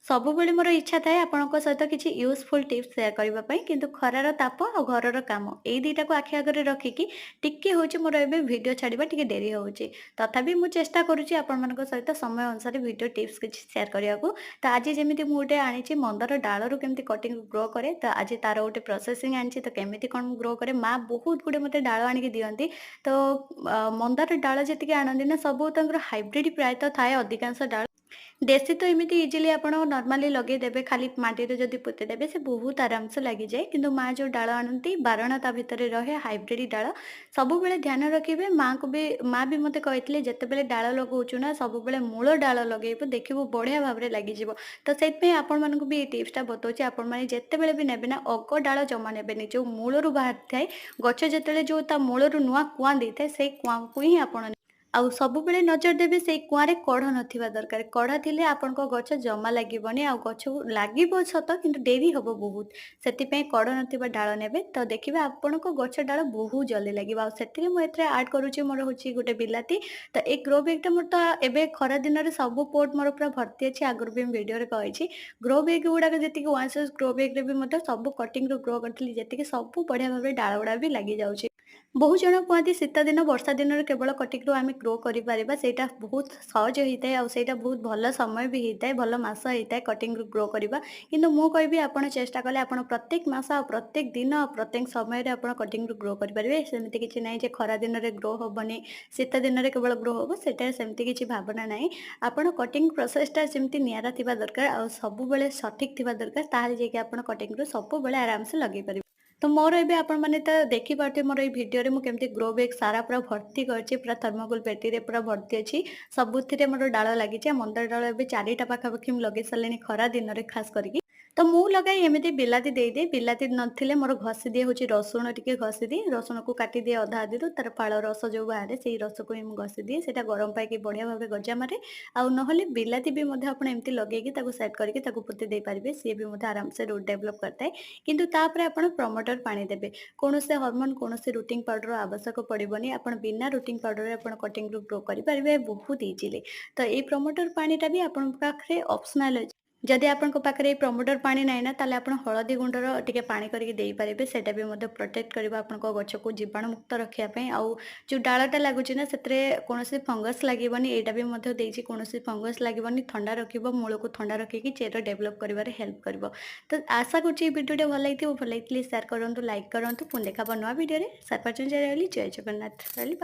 ସବୁବେଳେ ମୋର ଇଚ୍ଛା ଥାଏ ଆପଣଙ୍କ ସହିତ କିଛି ୟୁଜଫୁଲ୍ ଟିପ୍ସ ସେୟାର କରିବା ପାଇଁ କିନ୍ତୁ ଖରାର ତାପ ଆଉ ଘରର କାମ ଏଇ ଦିଟାକୁ ଆଖି ଆଗରେ ରଖିକି ଟିକେ ହେଉଛି ମୋର ଏବେ ଭିଡ଼ିଓ ଛାଡ଼ିବା ଟିକେ ଡେରି ହେଉଛି। ତଥାପି ମୁଁ ଚେଷ୍ଟା କରୁଛି ଆପଣମାନଙ୍କ ସହିତ ସମୟ ଅନୁସାରେ ଭିଡ଼ିଓ ଟିପ୍ସ କିଛି ସେୟାର କରିବାକୁ। ତ ଆଜି ଯେମିତି ମୁଁ ଗୋଟେ ଆଣିଛି ମନ୍ଦାର ଡାଳରୁ କେମିତି କଟିଂ ଗ୍ରୋ କରେ, ତ ଆଜି ତାର ଗୋଟେ ପ୍ରୋସେସିଂ ଆଣିଛି, ତ କେମିତି କ'ଣ ମୁଁ ଗ୍ରୋ କରେ ମା ବହୁତ ଗୁଡ଼େ ମୋତେ ଡାଳ ଆଣିକି ଦିଅନ୍ତି। ତ ମନ୍ଦାର ଡାଳ ଯେତିକି ଆଣନ୍ତି ନା ସବୁ ତାଙ୍କର ହାଇବ୍ରିଡ୍ ପ୍ରାୟତଃ ଥାଏ ଅଧିକାଂଶ ଡାଳ। ଦେଶୀ ତ ଏମିତି ଇଜିଲି ଆପଣ ନର୍ମାଲି ଲଗେଇଦେବେ, ଖାଲି ମାଟିରେ ଯଦି ପୋତିଦେବେ ସେ ବହୁତ ଆରାମସେ ଲାଗିଯାଏ। କିନ୍ତୁ ମା ଯୋଉ ଡାଳ ଆଣନ୍ତି ବାରଣା ତା ଭିତରେ ରହେ ହାଇବ୍ରିଡ୍ ଡାଳ। ସବୁବେଳେ ଧ୍ୟାନ ରଖିବେ, ମାଆଙ୍କୁ ବି ମା ବି ମୋତେ କହିଥିଲେ ଯେତେବେଳେ ଡାଳ ଲଗଉଛୁ ନା ସବୁବେଳେ ମୂଳ ଡାଳ ଲଗେଇବୁ, ଦେଖିବୁ ବଢ଼ିଆ ଭାବରେ ଲାଗିଯିବ। ତ ସେଇଥିପାଇଁ ଆପଣମାନଙ୍କୁ ବି ଏଇ ଟିପ୍ସଟା ବତଉଛି। ଆପଣମାନେ ଯେତେବେଳେ ବି ନେବେ ନା ଅଗ ଡାଳ ଜମା ନେବେନି, ଯୋଉ ମୂଳରୁ ବାହାରିଥାଏ ଗଛ ଯେତେବେଳେ ଯୋଉ ତା ମୂଳରୁ ନୂଆ କୁଆଁ ଦେଇଥାଏ ସେଇ କୁଆଁକୁ ହିଁ ଆପଣ ଆଉ ସବୁବେଳେ ନଜର ଦେବେ ସେଇ କୁଆଁରେ କଢ଼ ନଥିବା ଦରକାର। କଢ଼ ଥିଲେ ଆପଣଙ୍କ ଗଛ ଜମା ଲାଗିବନି, ଆଉ ଗଛକୁ ଲାଗିବ ସତ କିନ୍ତୁ ଡେରି ହବ ବହୁତ। ସେଥିପାଇଁ କଢ଼ ନଥିବା ଡାଳ ନେବେ, ତ ଦେଖିବେ ଆପଣଙ୍କ ଗଛ ଡାଳ ବହୁତ ଜଲ୍ଦି ଲାଗିବ। ଆଉ ସେଥିରେ ମୁଁ ଏଥିରେ ଆଡ୍ କରୁଛି ମୋର ହଉଛି ଗୋଟେ ବିଲାତି। ତ ଏଇ ଗ୍ରୋ ବ୍ୟାଗ୍‌ଟା ମୋର ତ ଏବେ ଖରା ଦିନରେ ସବୁ ପୋଟ୍ ମୋର ପୁରା ଭର୍ତ୍ତି ଅଛି। ଆଗରୁ ବି ମୁଁ ଭିଡ଼ିଓରେ କହିଛି। ଗ୍ରୋ ବ୍ୟାଗ୍ ଗୁଡ଼ାକ ଯେତିକି ୱାନ୍ ସାଇଜ୍ ଗ୍ରୋ ବ୍ୟାଗ୍‌ରେ ବି ମଧ୍ୟ ସବୁ କଟିଂରୁ ଗ୍ରୋ କରିଥିଲି ଯେତିକି ସବୁ ବଢ଼ିଆ ଭାବରେ ଡାଳ ଗୁଡ଼ା ବି ଲାଗିଯାଉଛି। ବହୁତ ଜଣ କୁହନ୍ତି ଶୀତ ଦିନ ବର୍ଷା ଦିନରେ କେବଳ କଟିଂରୁ ଆମେ ଗ୍ରୋ କରିପାରିବା, ସେଇଟା ବହୁତ ସହଜ ହେଇଥାଏ ଆଉ ସେଇଟା ବହୁତ ଭଲ ସମୟ ବି ହେଇଥାଏ, ଭଲ ମାସ ହେଇଥାଏ କଟିଂରୁ ଗ୍ରୋ କରିବା। କିନ୍ତୁ ମୁଁ କହିବି ଆପଣ ଚେଷ୍ଟା କଲେ ଆପଣ ପ୍ରତ୍ୟେକ ମାସ ଆଉ ପ୍ରତ୍ୟେକ ଦିନ ଆଉ ପ୍ରତ୍ୟେକ ସମୟରେ ଆପଣ କଟିଂରୁ ଗ୍ରୋ କରିପାରିବେ। ସେମିତି କିଛି ନାହିଁ ଯେ ଖରା ଦିନରେ ଗ୍ରୋ ହବନି, ଶୀତ ଦିନରେ କେବଳ ଗ୍ରୋ ହବ, ସେଇଟା ସେମିତି କିଛି ଭାବନା ନାହିଁ। ଆପଣ କଟିଂ ପ୍ରୋସେସଟା ଯେମିତି ନିଆରା ଥିବା ଦରକାର ଆଉ ସବୁବେଳେ ସଠିକ୍ ଥିବା ଦରକାର, ତାହେଲେ ଯାଇକି ଆପଣ କଟିଂରୁ ସବୁବେଳେ ଆରାମସେ ଲଗେଇ ପାରିବେ। ତ ମୋର ଏବେ ଆପଣମାନେ ତ ଦେଖିପାରୁଥିବେ ମୋର ଏଇ ଭିଡ଼ିଓରେ ମୁଁ କେମିତି ଗ୍ରୋ ବ୍ୟାଗ୍ ସାରା ପୁରା ଭର୍ତ୍ତି କରିଛି, ପୁରା ଥର୍ମୋକୋଲ୍ ପେଟିରେ ପୁରା ଭର୍ତ୍ତି ଅଛି। ସବୁଥିରେ ମୋର ଡାଳ ଲାଗିଛି। ଆଉ ମନ୍ଦାର ଡାଳ ଏବେ 4ଟା ପାଖାପାଖି ମୁଁ ଲଗେଇ ସାରିଲିଣି ଖରା ଦିନରେ ଖାସ୍ କରିକି। ତ ମୁଁ ଲଗାଏ ଏମିତି ବିଲାତି ଦେଇଦିଏ, ବିଲାତି ନଥିଲେ ମୋର ଘଷି ଦିଏ ହଉଛି ରସୁଣ ଟିକେ ଘଷି ଦିଏ, ରସୁଣକୁ କାଟିଦିଏ ଅଧା ଅଧିରୁ, ତାର ଫାଳ ରସ ଯୋଉ ବାହାରେ ସେଇ ରସକୁ ହିଁ ମୁଁ ଘଷି ଦିଏ, ସେଇଟା ଗରମ ପାଇକି ବଢ଼ିଆ ଭାବେ ଗଜା ମାରେ। ଆଉ ନହେଲେ ବିଲାତି ବି ମଧ୍ୟ ଆପଣ ଏମିତି ଲଗେଇକି ତାକୁ ସେଟ୍ କରିକି ତାକୁ ପୋତି ଦେଇପାରିବେ, ସିଏ ବି ମଧ୍ୟ ଆରାମସେ ରୁଟ୍ ଡେଭଲପ୍ କରିଥାଏ। କିନ୍ତୁ ତାପରେ ଆପଣ ପ୍ରମୋଟର ପାଣି ଦେବେ। କୌଣସି ହରମୋନ୍ କୌଣସି ରୁଟିଂ ପାଉଡର ଆବଶ୍ୟକ ପଡ଼ିବନି। ଆପଣ ବିନା ରୁଟିଂ ପାଉଡରରେ ଆପଣ କଟିଂରୁ ଗ୍ରୋ କରିପାରିବେ ବହୁତ ଇଜିଲି। ତ ଏଇ ପ୍ରମୋଟର ପାଣିଟା ବି ଆପଣଙ୍କ ପାଖରେ ଅପସନାଲ୍ ଅଛି। ଯଦି ଆପଣଙ୍କ ପାଖରେ ଏଇ ପ୍ରମୋଟର ପାଣି ନାହିଁ ନା ତାହେଲେ ଆପଣ ହଳଦୀ ଗୁଣ୍ଡର ଟିକେ ପାଣି କରିକି ଦେଇପାରିବେ। ସେଇଟା ବି ମଧ୍ୟ ପ୍ରୋଟେକ୍ଟ କରିବ ଆପଣଙ୍କ ଗଛକୁ ଜୀବାଣୁମୁକ୍ତ ରଖିବା ପାଇଁ। ଆଉ ଯୋଉ ଡାଳଟା ଲାଗୁଛି ନା ସେଥିରେ କୌଣସି ଫଙ୍ଗସ୍ ଲାଗିବନି, ଏଇଟା ବି ମଧ୍ୟ ଦେଇଛି କୌଣସି ଫଙ୍ଗସ୍ ଲାଗିବନି, ଥଣ୍ଡା ରଖିବ, ମୂଳକୁ ଥଣ୍ଡା ରଖିକି ଚେର ଡେଭଲପ୍ କରିବାରେ ହେଲ୍ପ କରିବ। ତ ଆଶା କରୁଛି ଏଇ ଭିଡ଼ିଓଟା ଭଲ ଲାଗିଥିବ, ଭଲ ଲାଗିଥିଲେ ସେୟାର କରନ୍ତୁ, ଲାଇକ୍ କରନ୍ତୁ। ପୁଣି ଦେଖା ହବ ନୂଆ ଭିଡ଼ିଓରେ। ସାର୍ ପର୍ଯ୍ୟନ୍ତ ରହିଲି, ଜୟ ଜଗନ୍ନାଥ ରହିଲି।